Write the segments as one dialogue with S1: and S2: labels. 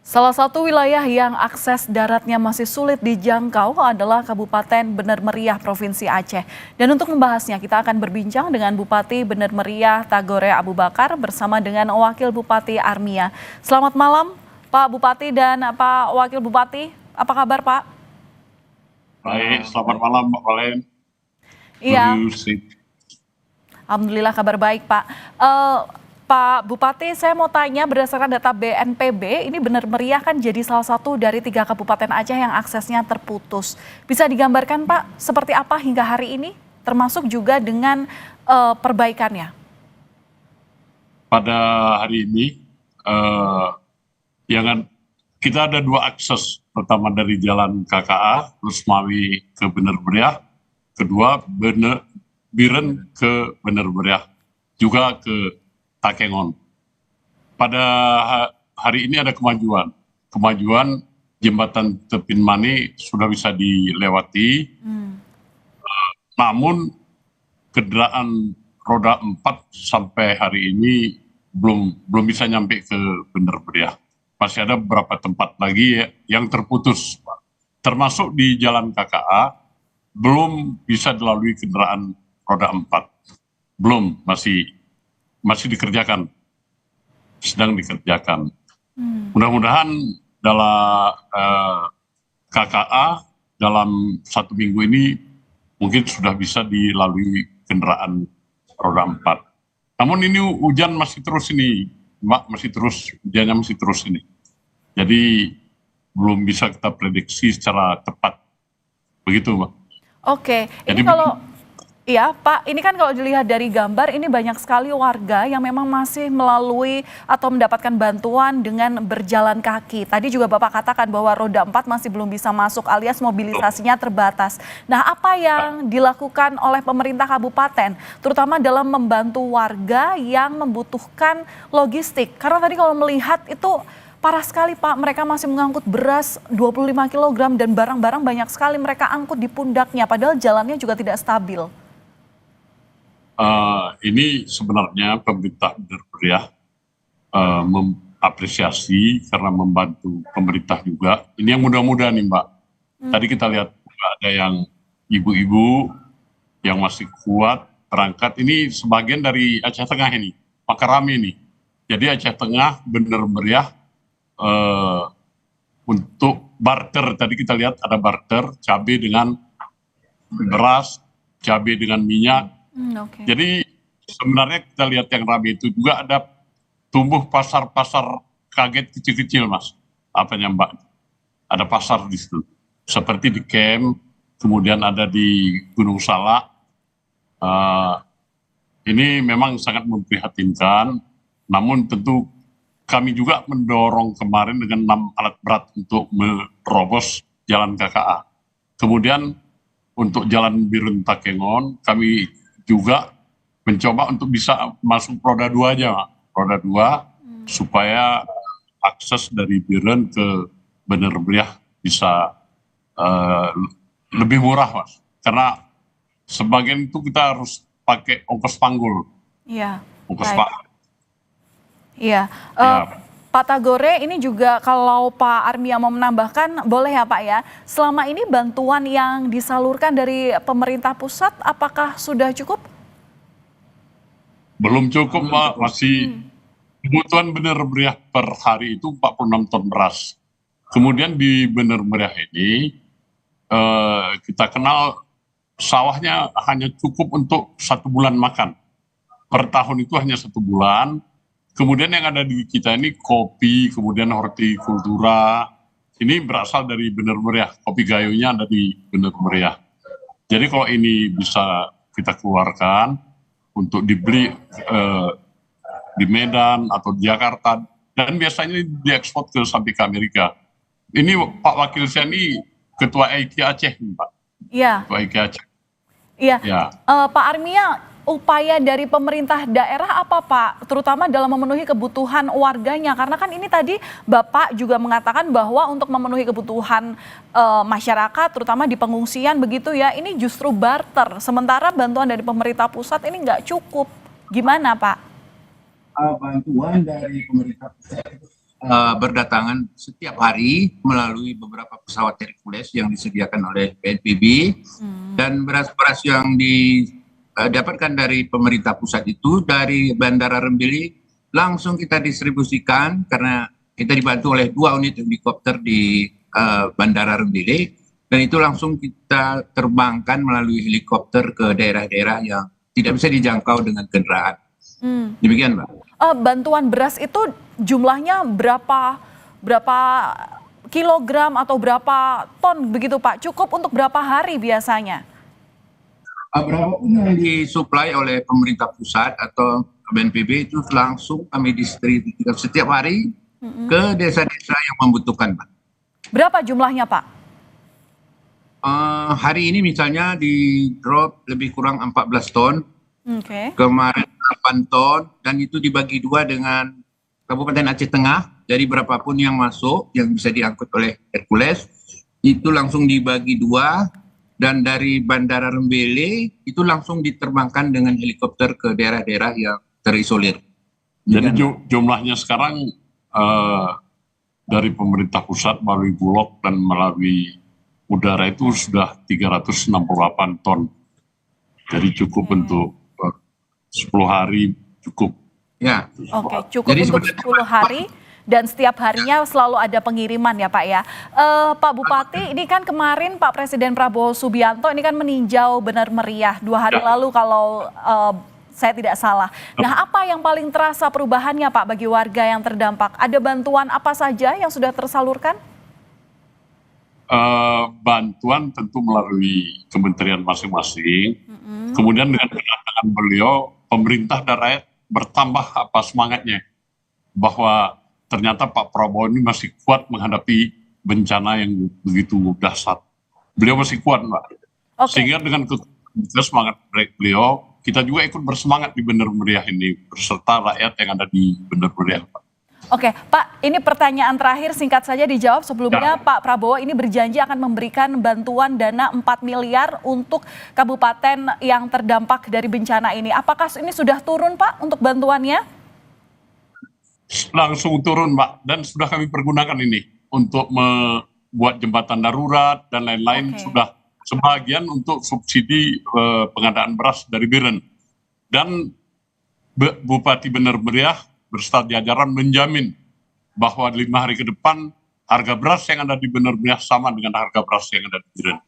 S1: Salah satu wilayah yang akses daratnya masih sulit dijangkau adalah Kabupaten Bener Meriah, Provinsi Aceh. Dan untuk membahasnya, kita akan berbincang dengan Bupati Bener Meriah Tagore Abu Bakar bersama dengan Wakil Bupati Armia. Selamat malam, Pak Bupati dan Pak Wakil Bupati. Apa kabar, Pak?
S2: Baik, selamat malam Mbak Valen.
S1: Iya,
S2: Sip.
S1: Alhamdulillah kabar baik, Pak. Pak Bupati, saya mau tanya berdasarkan data BNPB, ini Bener Meriah kan jadi salah satu dari 3 kabupaten Aceh yang aksesnya terputus. Bisa digambarkan Pak, seperti apa hingga hari ini, termasuk juga dengan perbaikannya?
S2: Pada hari ini, yang kita ada 2 akses. Pertama dari Jalan KKA, terus Mawi ke Bener Meriah. Kedua, Biren ke Bener Meriah, juga ke Takengon. Pada hari ini ada kemajuan. Kemajuan jembatan Tepin Mani sudah bisa dilewati, namun kendaraan roda 4 sampai hari ini belum bisa nyampe ke Bener Meriah. Masih ada beberapa tempat lagi yang terputus, Pak. Termasuk di Jalan KKA belum bisa dilalui kendaraan roda 4. Belum, masih dikerjakan, sedang dikerjakan. Mudah-mudahan dalam KKA dalam 1 minggu ini mungkin sudah bisa dilalui kendaraan roda 4. Namun ini hujan masih terus ini, Mbak, hujannya masih terus ini. Jadi belum bisa kita prediksi secara tepat. Begitu, Mbak.
S1: Oke, ini
S2: Jadi
S1: kalau iya, Pak, ini kan kalau dilihat dari gambar, ini banyak sekali warga yang memang masih melalui atau mendapatkan bantuan dengan berjalan kaki. Tadi juga Bapak katakan bahwa roda 4 masih belum bisa masuk alias mobilisasinya terbatas. Nah, apa yang dilakukan oleh pemerintah kabupaten, terutama dalam membantu warga yang membutuhkan logistik? Karena tadi kalau melihat itu parah sekali Pak, mereka masih mengangkut beras 25 kg dan barang-barang banyak sekali mereka angkut di pundaknya, padahal jalannya juga tidak stabil.
S2: Ini sebenarnya pemerintah Bener Meriah mengapresiasi karena membantu pemerintah juga. Ini yang mudah-mudahan nih Mbak. Tadi kita lihat ada yang ibu-ibu yang masih kuat berangkat. Ini sebagian dari Aceh Tengah ini, Pakarami ini. Jadi Aceh Tengah Bener Meriah untuk barter. Tadi kita lihat ada barter cabai dengan beras, cabai dengan minyak.
S1: Oke.
S2: Jadi sebenarnya kita lihat yang ramai itu juga ada tumbuh pasar-pasar kaget kecil-kecil, Mas. Apanya Mbak? Ada pasar di situ. Seperti di Kem, kemudian ada di Gunung Salak. Ini memang sangat memprihatinkan, namun tentu kami juga mendorong kemarin dengan 6 alat berat untuk menerobos jalan KKA. Kemudian untuk jalan Biren Takengon, kami juga mencoba untuk bisa masuk roda 2 aja, Mak. Roda 2 supaya akses dari Biren ke Bener Meriah bisa lebih murah, Mas. Karena sebagian itu kita harus pakai ongkos panggul.
S1: Iya,
S2: Ongkos
S1: baik.
S2: panggul.
S1: Iya,
S2: Ya,
S1: Pak Tagore, ini juga kalau Pak Armia mau menambahkan, boleh ya Pak ya. Selama ini bantuan yang disalurkan dari pemerintah pusat, apakah sudah cukup?
S2: belum cukup, Mbak. Masih kebutuhan Bener Meriah per hari itu 46 ton beras. Kemudian di Bener Meriah ini kita kenal sawahnya hanya cukup untuk 1 bulan makan. Per tahun itu hanya 1 bulan. Kemudian yang ada di kita ini kopi, kemudian hortikultura. Ini berasal dari Bener Meriah. Kopi gayunya ada di Bener Meriah. Jadi kalau ini bisa kita keluarkan untuk dibeli di Medan atau di Jakarta, dan biasanya diekspor sampai ke Amerika. Ini Pak Wakil saya ini Ketua EIKI Aceh, Pak.
S1: Iya,
S2: Ketua EIKI Aceh.
S1: iya.
S2: Ya.
S1: Pak Armia, upaya dari pemerintah daerah apa Pak? Terutama dalam memenuhi kebutuhan warganya. Karena kan ini tadi Bapak juga mengatakan bahwa untuk memenuhi kebutuhan masyarakat, terutama di pengungsian begitu ya, ini justru barter. Sementara bantuan dari pemerintah pusat ini nggak cukup. Gimana Pak?
S3: Bantuan dari pemerintah pusat berdatangan setiap hari melalui beberapa pesawat Hercules yang disediakan oleh BNPB, dan beras-beras yang didapatkan dari pemerintah pusat itu dari Bandara Rembele langsung kita distribusikan, karena kita dibantu oleh 2 unit helikopter di Bandara Rembele, dan itu langsung kita terbangkan melalui helikopter ke daerah-daerah yang tidak bisa dijangkau dengan kendaraan. Demikian, Mbak.
S1: Bantuan beras itu jumlahnya berapa kilogram atau berapa ton begitu Pak? Cukup untuk berapa hari biasanya?
S3: Berapapun yang disuplai oleh pemerintah pusat atau BNPB itu langsung kami distribusikan setiap hari ke desa-desa yang membutuhkan, Pak.
S1: Berapa jumlahnya Pak?
S3: Hari ini misalnya di drop lebih kurang 14 ton, kemarin 8 ton, dan itu dibagi 2 dengan Kabupaten Aceh Tengah. Jadi berapapun yang masuk yang bisa diangkut oleh Hercules itu langsung dibagi 2, dan dari Bandara Rembele itu langsung diterbangkan dengan helikopter ke daerah-daerah yang terisolir.
S2: Jadi jumlahnya sekarang dari pemerintah pusat melalui Bulog dan melalui udara itu sudah 368 ton. Jadi cukup untuk 10 hari cukup.
S3: Ya.
S1: Oke, cukup jadi untuk 10 hari dan setiap harinya selalu ada pengiriman ya Pak ya. Pak Bupati, ini kan kemarin Pak Presiden Prabowo Subianto ini kan meninjau Benar Meriah 2 hari lalu kalau saya tidak salah. Nah, apa yang paling terasa perubahannya Pak bagi warga yang terdampak? Ada bantuan apa saja yang sudah tersalurkan?
S2: Bantuan tentu melalui kementerian masing-masing. Kemudian dengan kedatangan beliau, pemerintah dan rakyat bertambah semangatnya bahwa ternyata Pak Prabowo ini masih kuat menghadapi bencana yang begitu dahsyat. Beliau masih kuat, Mbak. Sehingga dengan semangat beliau, kita juga ikut bersemangat di Benar Meriah ini beserta rakyat yang ada di Benar Meriah, Pak.
S1: Oke, Pak, ini pertanyaan terakhir singkat saja dijawab. Sebelumnya Pak Prabowo ini berjanji akan memberikan bantuan dana 4 miliar untuk kabupaten yang terdampak dari bencana ini. Apakah ini sudah turun Pak untuk bantuannya?
S2: Langsung turun, Mbak, dan sudah kami pergunakan ini untuk membuat jembatan darurat dan lain-lain. Sudah sebagian untuk subsidi pengadaan beras dari Biren. Dan Bupati Benar Meriah berserta jajaran menjamin bahwa 5 hari ke depan harga beras yang ada di Benar Meriah sama dengan harga beras yang ada di Biren.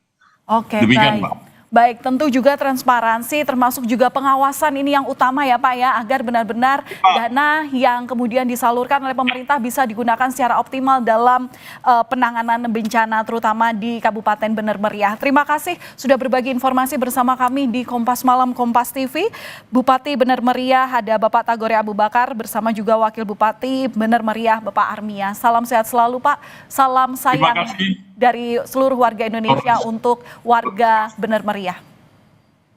S1: Oke,
S2: demikian,
S1: baik.
S2: Mbak.
S1: Baik, tentu juga transparansi termasuk juga pengawasan ini yang utama ya Pak ya, agar benar-benar dana yang kemudian disalurkan oleh pemerintah bisa digunakan secara optimal dalam penanganan bencana terutama di Kabupaten Benar Meriah. Terima kasih sudah berbagi informasi bersama kami di Kompas Malam Kompas TV. Bupati Benar Meriah ada Bapak Tagore Abu Bakar bersama juga Wakil Bupati Benar Meriah Bapak Armia. Salam sehat selalu Pak, salam sayang dari seluruh warga Indonesia untuk warga Benar Meriah.